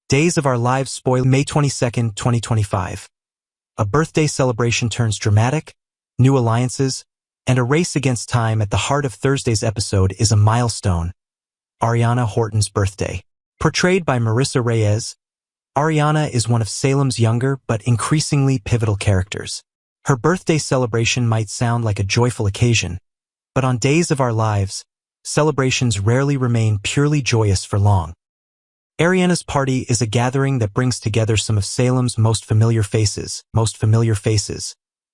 Days of Our Lives spoil May 22nd, 2025. A birthday celebration turns dramatic, new alliances, and a race against time. At the heart of Thursday's episode is a milestone, Ariana Horton's birthday. Portrayed by Marissa Reyes, Ariana is one of Salem's younger but increasingly pivotal characters. Her birthday celebration might sound like a joyful occasion, but on Days of Our Lives, celebrations rarely remain purely joyous for long. Ariana's party is a gathering that brings together some of Salem's most familiar faces,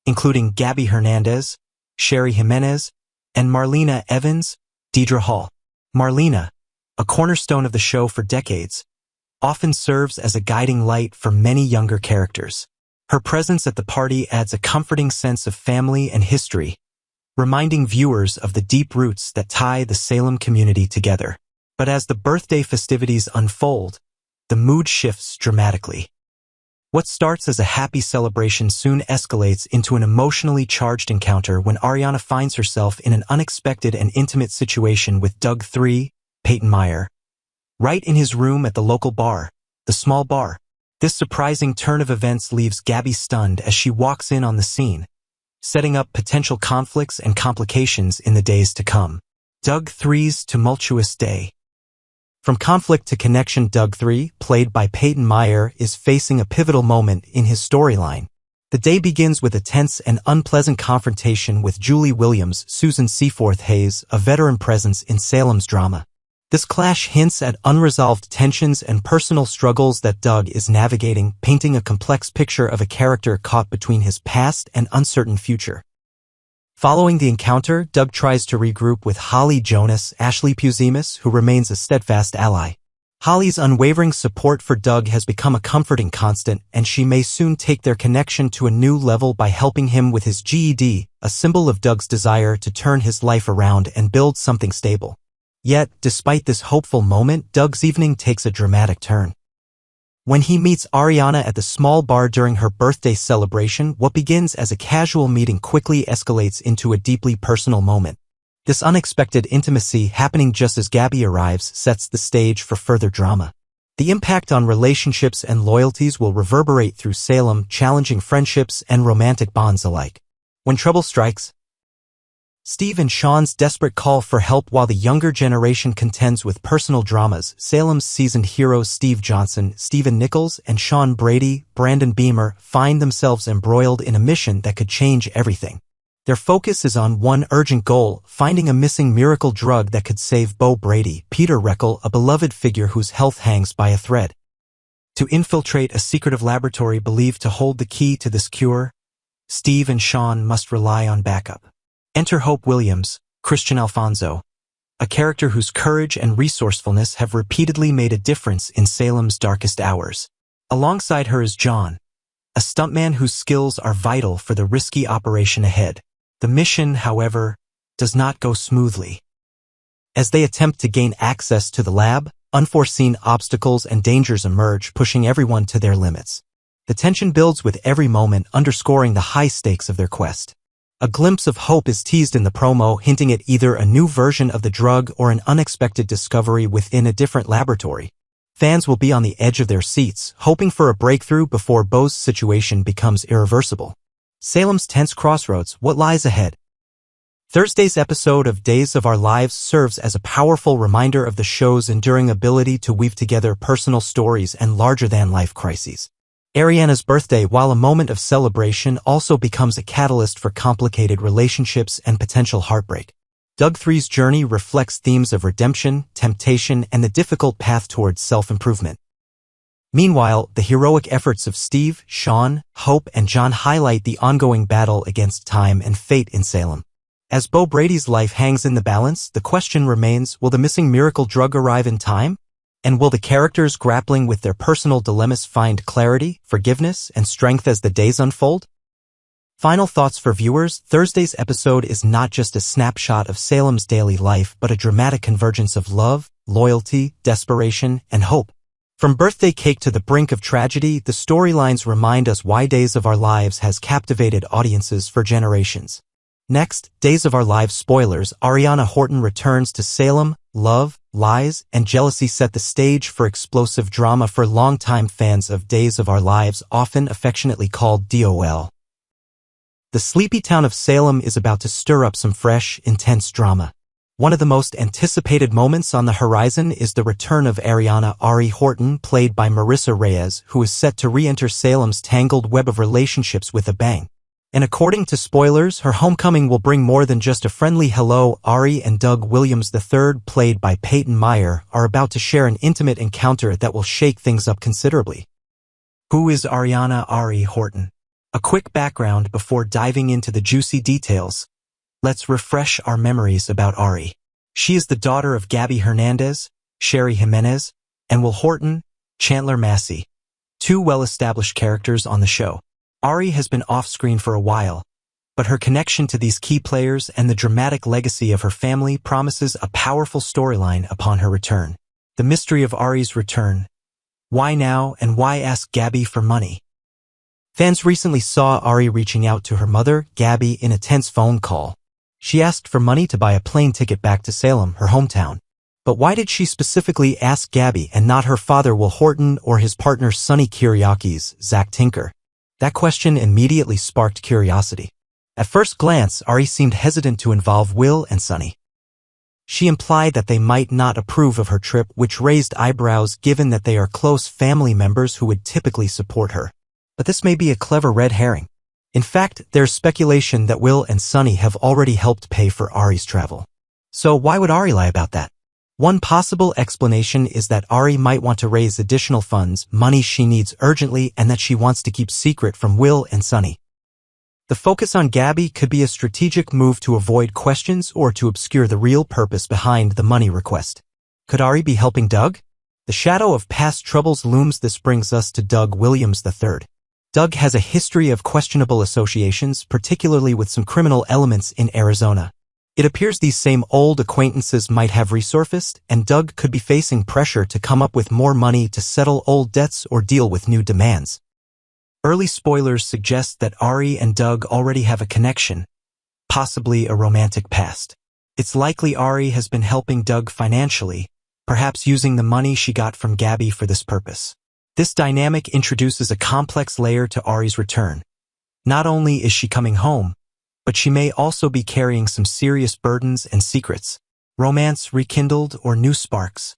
including Gabby Hernandez, Sherry Jimenez, and Marlena Evans, Deidre Hall. Marlena, a cornerstone of the show for decades, often serves as a guiding light for many younger characters. Her presence at the party adds a comforting sense of family and history, reminding viewers of the deep roots that tie the Salem community together. But as the birthday festivities unfold, the mood shifts dramatically. What starts as a happy celebration soon escalates into an emotionally charged encounter when Ariana finds herself in an unexpected and intimate situation with Doug 3, Peyton Meyer, right in his room at the local bar, the Small Bar. This surprising turn of events leaves Gabby stunned as she walks in on the scene, setting up potential conflicts and complications in the days to come. Doug 3's tumultuous day. From conflict to connection, Doug 3, played by Peyton Meyer, is facing a pivotal moment in his storyline. The day begins with a tense and unpleasant confrontation with Julie Williams, Susan Seaforth Hayes, a veteran presence in Salem's drama. This clash hints at unresolved tensions and personal struggles that Doug is navigating, painting a complex picture of a character caught between his past and uncertain future. Following the encounter, Doug tries to regroup with Holly Jonas, Ashley Puzimis, who remains a steadfast ally. Holly's unwavering support for Doug has become a comforting constant, and she may soon take their connection to a new level by helping him with his GED, a symbol of Doug's desire to turn his life around and build something stable. Yet, despite this hopeful moment, Doug's evening takes a dramatic turn. When he meets Ariana at the Small Bar during her birthday celebration, what begins as a casual meeting quickly escalates into a deeply personal moment. This unexpected intimacy, happening just as Gabby arrives, sets the stage for further drama. The impact on relationships and loyalties will reverberate through Salem, challenging friendships and romantic bonds alike. When trouble strikes, Steve and Sean's desperate call for help while the younger generation contends with personal dramas. Salem's seasoned heroes Steve Johnson, Stephen Nichols, and Sean Brady, Brandon Beamer, find themselves embroiled in a mission that could change everything. Their focus is on one urgent goal, finding a missing miracle drug that could save Bo Brady, Peter Reckel, a beloved figure whose health hangs by a thread. To infiltrate a secretive laboratory believed to hold the key to this cure, Steve and Sean must rely on backup. Enter Hope Williams, Christian Alfonso, a character whose courage and resourcefulness have repeatedly made a difference in Salem's darkest hours. Alongside her is John, a stuntman whose skills are vital for the risky operation ahead. The mission, however, does not go smoothly. As they attempt to gain access to the lab, unforeseen obstacles and dangers emerge, pushing everyone to their limits. The tension builds with every moment, underscoring the high stakes of their quest. A glimpse of hope is teased in the promo, hinting at either a new version of the drug or an unexpected discovery within a different laboratory. Fans will be on the edge of their seats, hoping for a breakthrough before Bo's situation becomes irreversible. Salem's tense crossroads, what lies ahead? Thursday's episode of Days of Our Lives serves as a powerful reminder of the show's enduring ability to weave together personal stories and larger-than-life crises. Ariana's birthday, while a moment of celebration, also becomes a catalyst for complicated relationships and potential heartbreak. Doug 3's journey reflects themes of redemption, temptation, and the difficult path towards self-improvement. Meanwhile, the heroic efforts of Steve, Sean, Hope, and John highlight the ongoing battle against time and fate in Salem. As Bo Brady's life hangs in the balance, the question remains, will the missing miracle drug arrive in time? And will the characters grappling with their personal dilemmas find clarity, forgiveness, and strength as the days unfold? Final thoughts for viewers. Thursday's episode is not just a snapshot of Salem's daily life, but a dramatic convergence of love, loyalty, desperation, and hope. From birthday cake to the brink of tragedy, the storylines remind us why Days of Our Lives has captivated audiences for generations. Next, Days of Our Lives spoilers. Ariana Horton returns to Salem, love, lies, and jealousy set the stage for explosive drama for longtime fans of Days of Our Lives, often affectionately called DOL. The sleepy town of Salem is about to stir up some fresh, intense drama. One of the most anticipated moments on the horizon is the return of Ariana Ari Horton, played by Marissa Reyes, who is set to re-enter Salem's tangled web of relationships with a bang. And according to spoilers, her homecoming will bring more than just a friendly hello. Ari and Doug Williams III, played by Peyton Meyer, are about to share an intimate encounter that will shake things up considerably. Who is Ariana Ari Horton? A quick background before diving into the juicy details. Let's refresh our memories about Ari. She is the daughter of Gabby Hernandez, Sherry Jimenez, and Will Horton, Chandler Massey, two well-established characters on the show. Ari has been off-screen for a while, but her connection to these key players and the dramatic legacy of her family promises a powerful storyline upon her return. The mystery of Ari's return. Why now, and why ask Gabby for money? Fans recently saw Ari reaching out to her mother, Gabby, in a tense phone call. She asked for money to buy a plane ticket back to Salem, her hometown. But why did she specifically ask Gabby and not her father Will Horton or his partner Sonny Kiriaki's Zach Tinker? That question immediately sparked curiosity. At first glance, Ari seemed hesitant to involve Will and Sonny. She implied that they might not approve of her trip, which raised eyebrows given that they are close family members who would typically support her. But this may be a clever red herring. In fact, there's speculation that Will and Sonny have already helped pay for Ari's travel. So why would Ari lie about that? One possible explanation is that Ari might want to raise additional funds, money she needs urgently, and that she wants to keep secret from Will and Sonny. The focus on Gabby could be a strategic move to avoid questions or to obscure the real purpose behind the money request. Could Ari be helping Doug? The shadow of past troubles looms. This brings us to Doug Williams III. Doug has a history of questionable associations, particularly with some criminal elements in Arizona. It appears these same old acquaintances might have resurfaced, and Doug could be facing pressure to come up with more money to settle old debts or deal with new demands. Early spoilers suggest that Ari and Doug already have a connection, possibly a romantic past. It's likely Ari has been helping Doug financially, perhaps using the money she got from Gabby for this purpose. This dynamic introduces a complex layer to Ari's return. Not only is she coming home, but she may also be carrying some serious burdens and secrets. Romance rekindled or new sparks.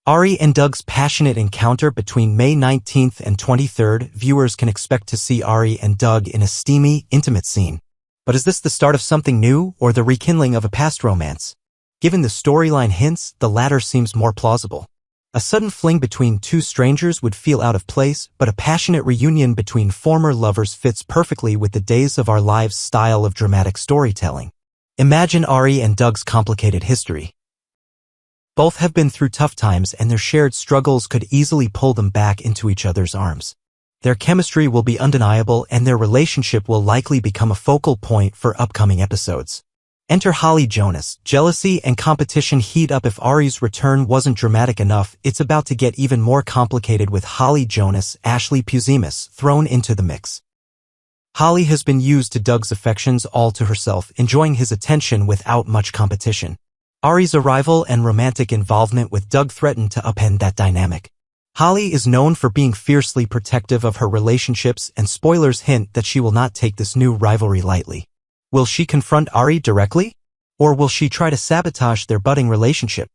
Ari and Doug's passionate encounter between May 19th and 23rd, viewers can expect to see Ari and Doug in a steamy, intimate scene. But is this the start of something new or the rekindling of a past romance? Given the storyline hints, the latter seems more plausible. A sudden fling between two strangers would feel out of place, but a passionate reunion between former lovers fits perfectly with the Days of Our Lives style of dramatic storytelling. Imagine Ari and Doug's complicated history. Both have been through tough times, and their shared struggles could easily pull them back into each other's arms. Their chemistry will be undeniable, and their relationship will likely become a focal point for upcoming episodes. Enter Holly Jonas. Jealousy and competition heat up. If Ari's return wasn't dramatic enough, it's about to get even more complicated with Holly Jonas, Ashley Puzimis, thrown into the mix. Holly has been used to Doug's affections all to herself, enjoying his attention without much competition. Ari's arrival and romantic involvement with Doug threaten to upend that dynamic. Holly is known for being fiercely protective of her relationships, and spoilers hint that she will not take this new rivalry lightly. Will she confront Ari directly? Or will she try to sabotage their budding relationship?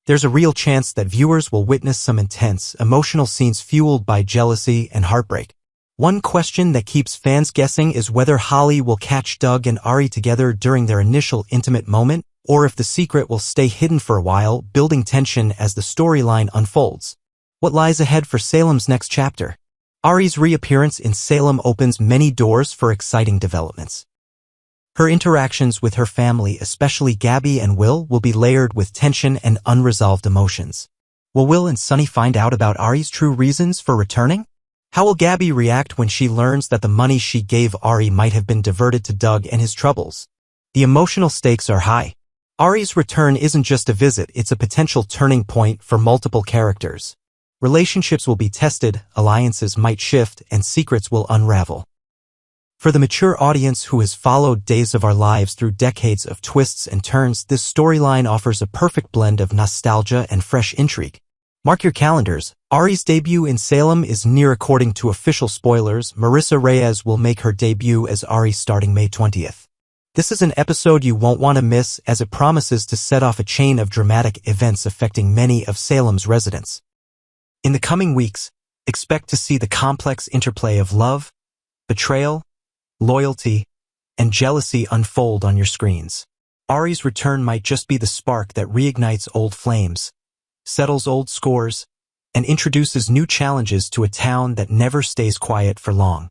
There's a real chance that viewers will witness some intense, emotional scenes fueled by jealousy and heartbreak. One question that keeps fans guessing is whether Holly will catch Doug and Ari together during their initial intimate moment, or if the secret will stay hidden for a while, building tension as the storyline unfolds. What lies ahead for Salem's next chapter? Ari's reappearance in Salem opens many doors for exciting developments. Her interactions with her family, especially Gabby and Will be layered with tension and unresolved emotions. Will Will and Sonny find out about Ari's true reasons for returning? How will Gabby react when she learns that the money she gave Ari might have been diverted to Doug and his troubles? The emotional stakes are high. Ari's return isn't just a visit, it's a potential turning point for multiple characters. Relationships will be tested, alliances might shift, and secrets will unravel. For the mature audience who has followed Days of Our Lives through decades of twists and turns, this storyline offers a perfect blend of nostalgia and fresh intrigue. Mark your calendars. Ari's debut in Salem is near. According to official spoilers, Marissa Reyes will make her debut as Ari starting May 20th. This is an episode you won't want to miss, as it promises to set off a chain of dramatic events affecting many of Salem's residents. In the coming weeks, expect to see the complex interplay of love, betrayal, loyalty, and jealousy unfold on your screens. Ari's return might just be the spark that reignites old flames, settles old scores, and introduces new challenges to a town that never stays quiet for long.